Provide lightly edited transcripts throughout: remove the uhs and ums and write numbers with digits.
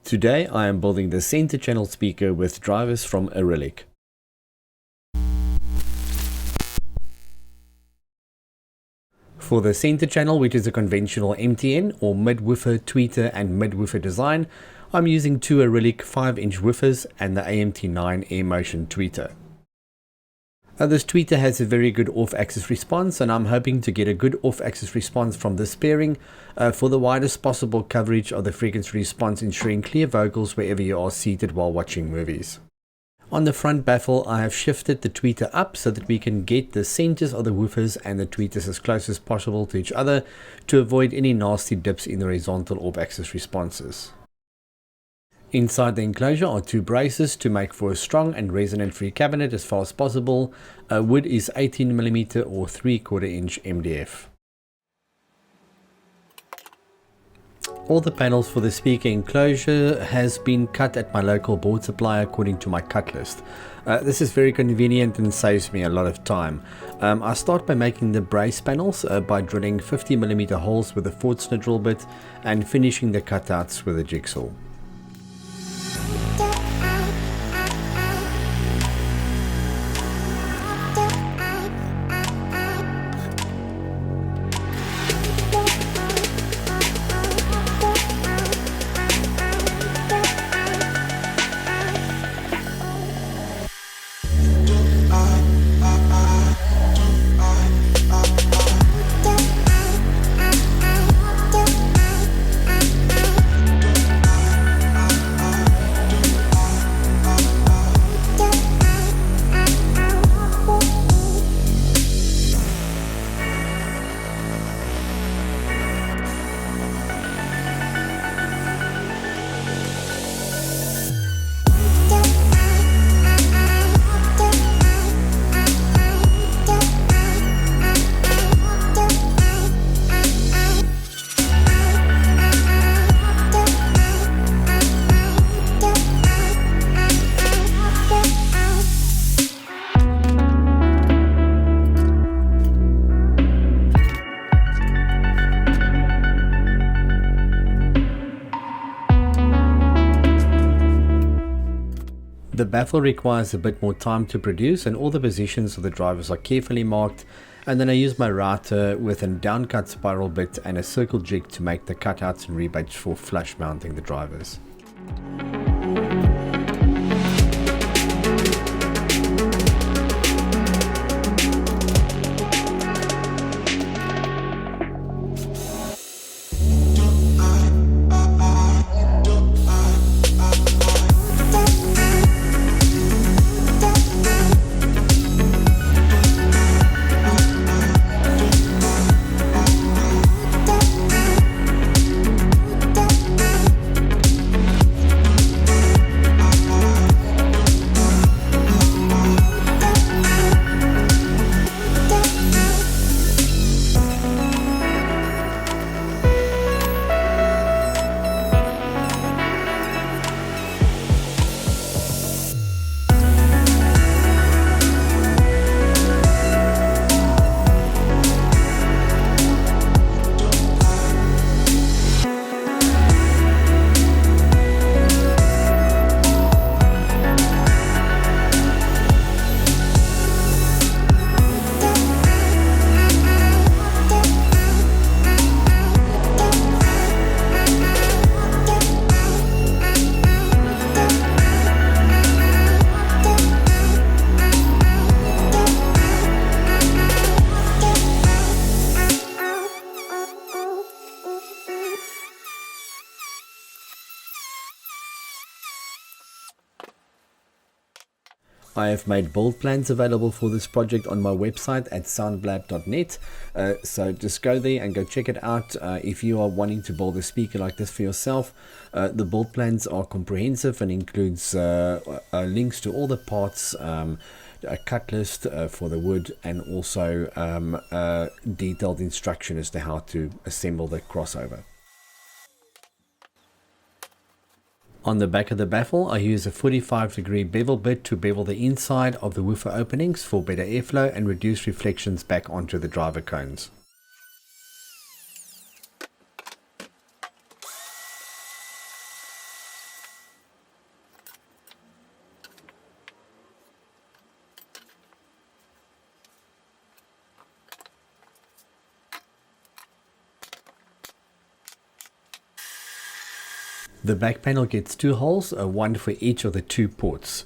Today I am building the center channel speaker with drivers from ARYLIC. For the center channel, which is a conventional MTN or mid-woofer tweeter and mid-woofer design, I'm using two ARYLIC 5-inch woofers and the AMT 9 air motion tweeter. This tweeter has a very good off-axis response, and I'm hoping to get a good off-axis response from this pairing for the widest possible coverage of the frequency response, ensuring clear vocals wherever you are seated while watching movies. On the front baffle, I have shifted the tweeter up so that we can get the centers of the woofers and the tweeters as close as possible to each other to avoid any nasty dips in the horizontal off-axis responses. Inside the enclosure are two braces to make for a strong and resonant-free cabinet as far as possible. Wood is 18mm or 3/4 inch MDF. All the panels for the speaker enclosure has been cut at my local board supplier according to my cut list. This is very convenient and saves me a lot of time. I start by making the brace panels by drilling 50mm holes with a Forstner drill bit and finishing the cutouts with a jigsaw. The baffle requires a bit more time to produce, and all the positions of the drivers are carefully marked, and then I use my router with a downcut spiral bit and a circle jig to make the cutouts and rebates for flush mounting the drivers. I have made build plans available for this project on my website at soundblab.net, so just go there and go check it out. If you are wanting to build a speaker like this for yourself, the build plans are comprehensive and includes links to all the parts, a cut list for the wood, and also detailed instruction as to how to assemble the crossover. On the back of the baffle, I use a 45-degree bevel bit to bevel the inside of the woofer openings for better airflow and reduce reflections back onto the driver cones. The back panel gets two holes, one for each of the two ports.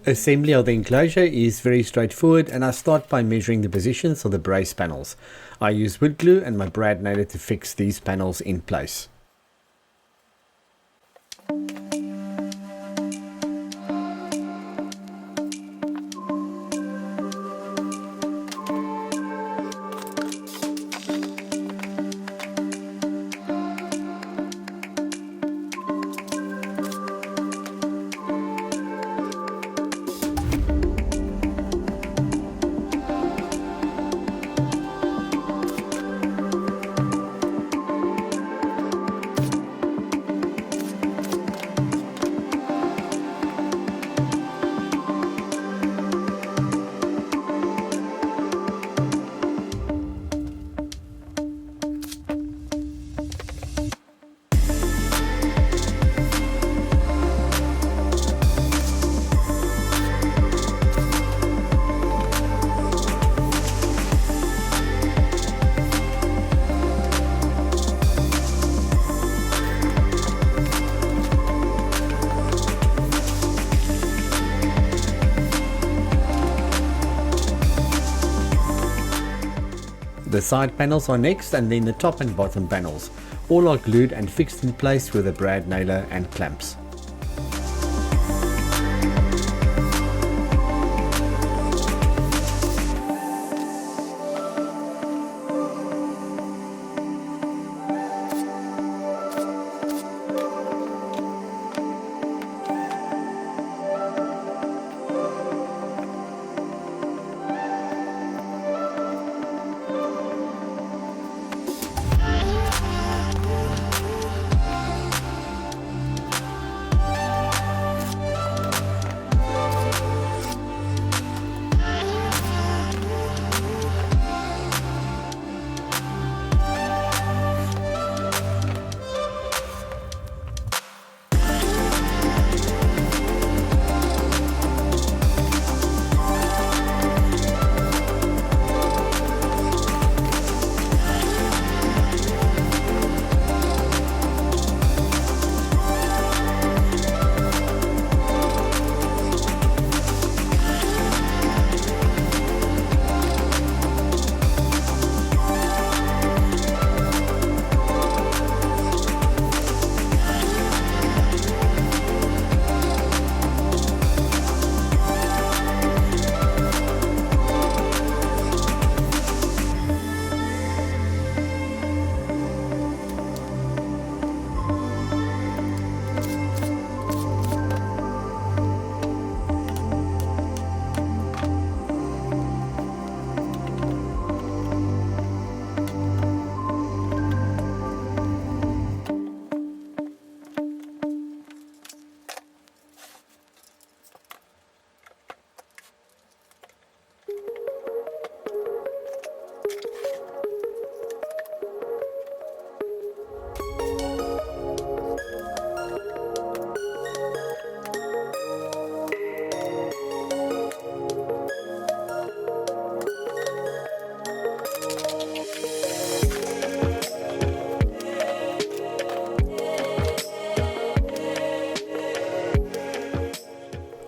Assembly of the enclosure is very straightforward, and I start by measuring the positions of the brace panels. I use wood glue and my brad nailer to fix these panels in place. The side panels are next, and then the top and bottom panels. All are glued and fixed in place with a brad nailer and clamps.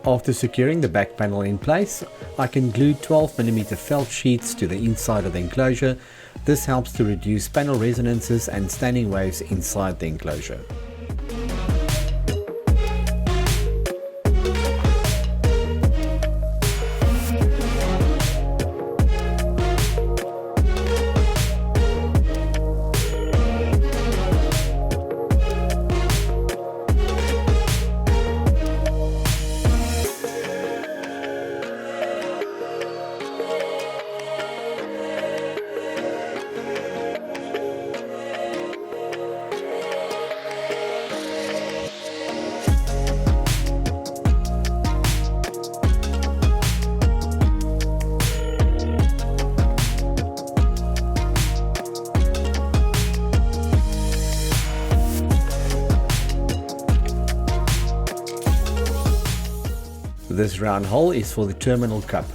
After securing the back panel in place, I can glue 12mm felt sheets to the inside of the enclosure. This helps to reduce panel resonances and standing waves inside the enclosure. This round hole is for the terminal cup.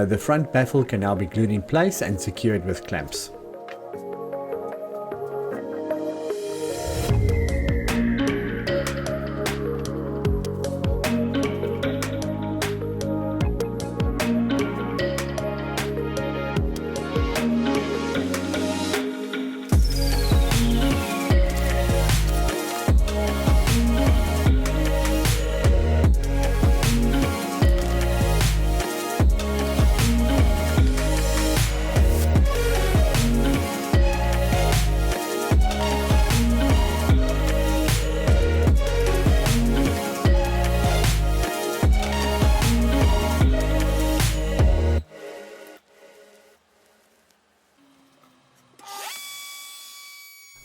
The front baffle can now be glued in place and secured with clamps.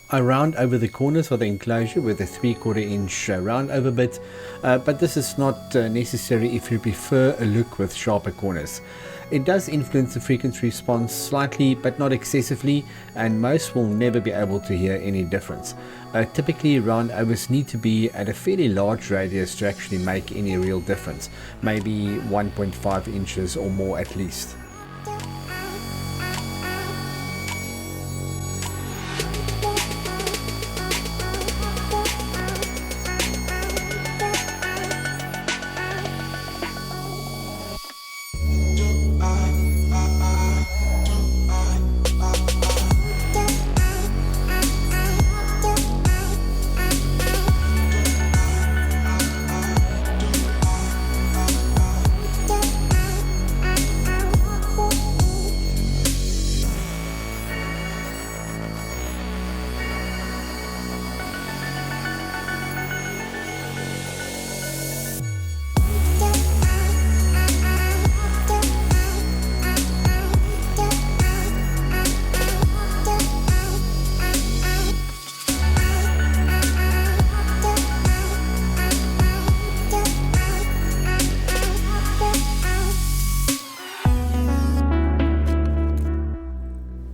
I round over the corners of the enclosure with a 3/4 inch round over bit, but this is not necessary if you prefer a look with sharper corners. It does influence the frequency response slightly, but not excessively, and most will never be able to hear any difference. Typically round overs need to be at a fairly large radius to actually make any real difference, maybe 1.5 inches or more at least.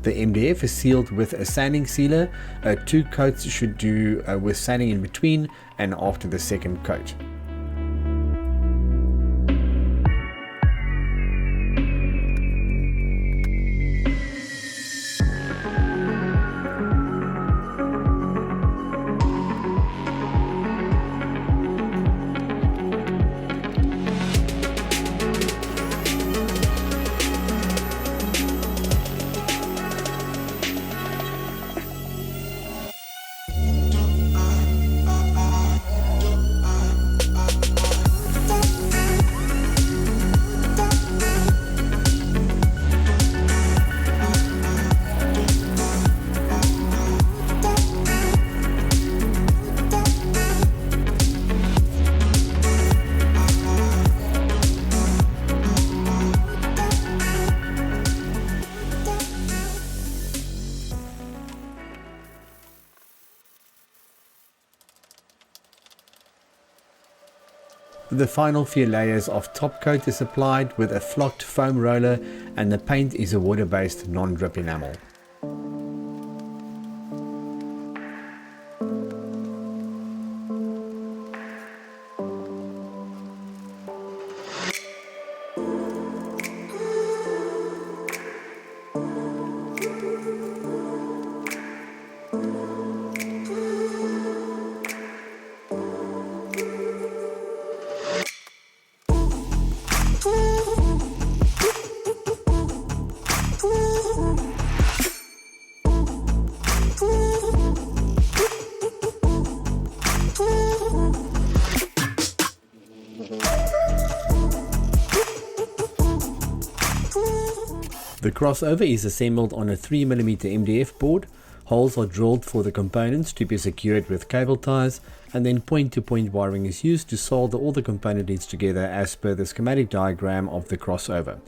The MDF is sealed with a sanding sealer. 2 coats should do with sanding in between and after the second coat. The final few layers of top coat is applied with a flocked foam roller, and the paint is a water-based non-drip enamel. The crossover is assembled on a 3mm MDF board. Holes are drilled for the components to be secured with cable ties, and then point-to-point wiring is used to solder all the component leads together as per the schematic diagram of the crossover.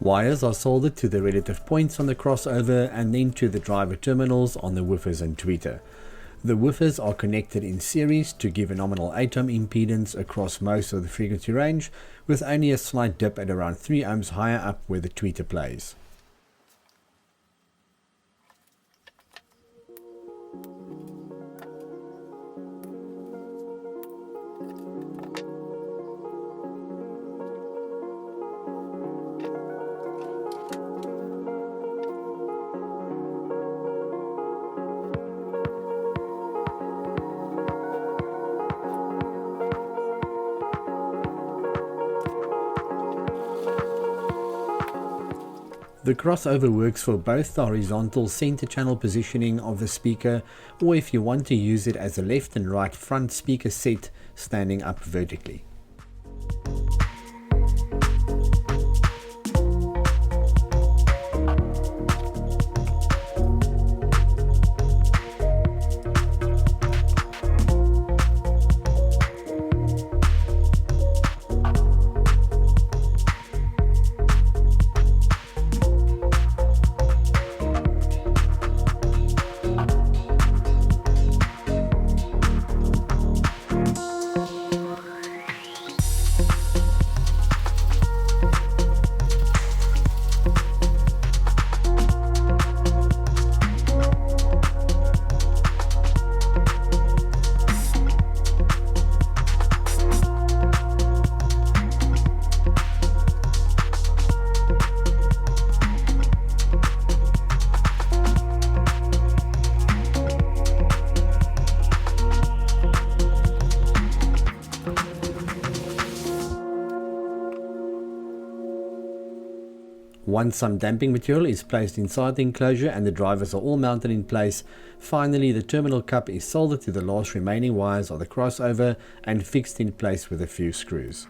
Wires are soldered to the relative points on the crossover and then to the driver terminals on the woofers and tweeter. The woofers are connected in series to give a nominal 8 ohm impedance across most of the frequency range, with only a slight dip at around 3 ohms higher up where the tweeter plays. The crossover works for both the horizontal center channel positioning of the speaker, or if you want to use it as a left and right front speaker set standing up vertically. Once some damping material is placed inside the enclosure and the drivers are all mounted in place, finally the terminal cup is soldered to the last remaining wires of the crossover and fixed in place with a few screws.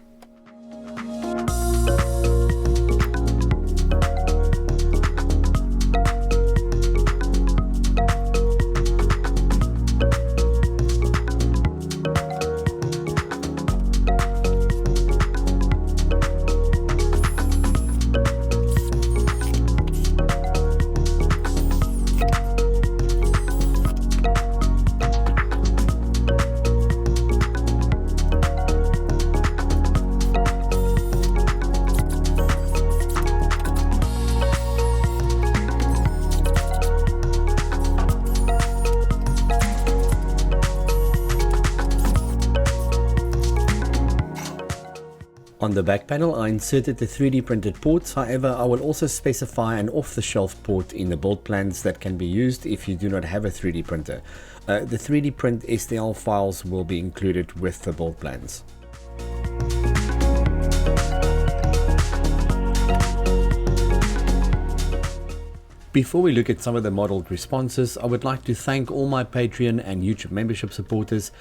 On the back panel I inserted the 3D printed ports, however I will also specify an off-the-shelf port in the build plans that can be used if you do not have a 3D printer. The 3D print STL files will be included with the build plans. Before we look at some of the modeled responses, I would like to thank all my Patreon and YouTube membership supporters.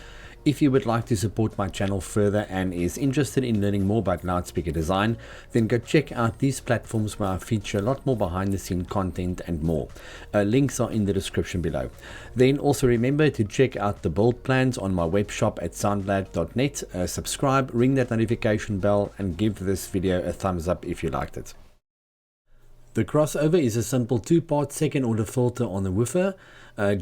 If you would like to support my channel further and is interested in learning more about loudspeaker design, then go check out these platforms where I feature a lot more behind the scene content and more. Links are in the description below. Then also remember to check out the build plans on my web shop at soundblab.net. Subscribe, ring that notification bell and give this video a thumbs up if you liked it. The crossover is a simple two-part second order filter on the woofer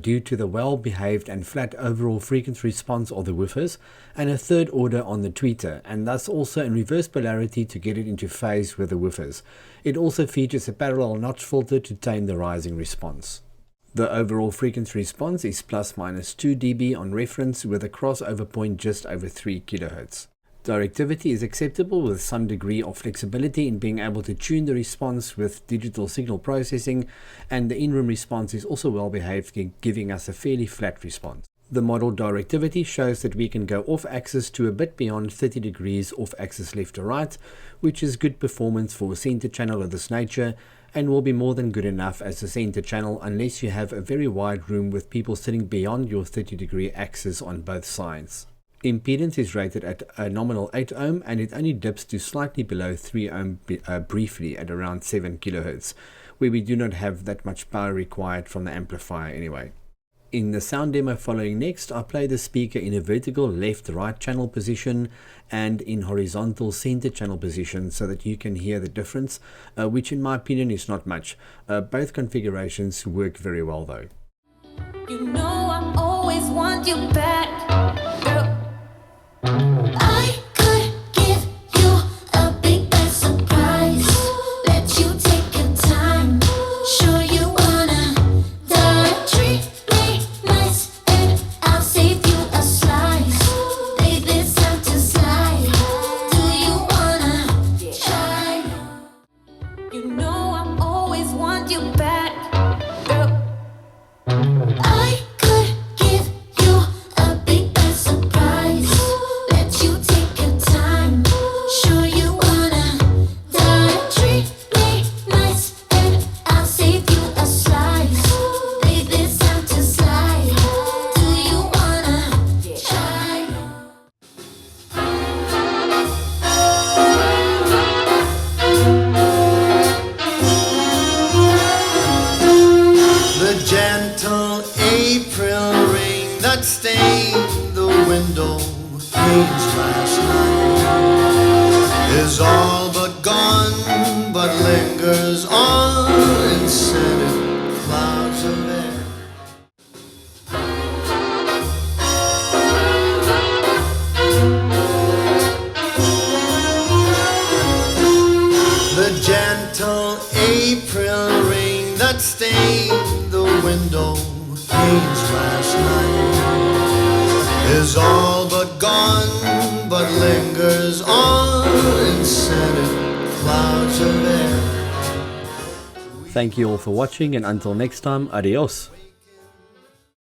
due to the well-behaved and flat overall frequency response of the woofers, and a third order on the tweeter, and thus also in reverse polarity to get it into phase with the woofers. It also features a parallel notch filter to tame the rising response. The overall frequency response is plus minus 2 dB on reference with a crossover point just over 3 kHz. Directivity is acceptable with some degree of flexibility in being able to tune the response with digital signal processing, and the in-room response is also well behaved, giving us a fairly flat response. The model directivity shows that we can go off axis to a bit beyond 30 degrees off axis left to right, which is good performance for a center channel of this nature, and will be more than good enough as a center channel unless you have a very wide room with people sitting beyond your 30-degree axis on both sides. Impedance is rated at a nominal 8 ohm and it only dips to slightly below 3 ohm briefly at around 7 kHz, where we do not have that much power required from the amplifier anyway. In the sound demo following next, I play the speaker in a vertical left-right channel position and in horizontal center channel position so that you can hear the difference, which in my opinion is not much. Both configurations work very well though. You know I always want you back, girl. I could give you a big bad surprise. Let you take your time. Sure you wanna treat me nice and I'll save you a slice. Baby, it's time to slide. Do you wanna try? You know I always want you back, girl. I could give you a big bad surprise. Let you take your time. Sure you wanna treat me nice and I'll save you a slice. Baby, it's time to slide. Do you wanna try? The gentle April rain that stained the window panes last night is all but gone, but lingers on in scented clouds of air. The gentle April rain that stained the window panes last night is all but gone, but lingers on in scented clouds of air. Thank you all for watching, and until next time, adios.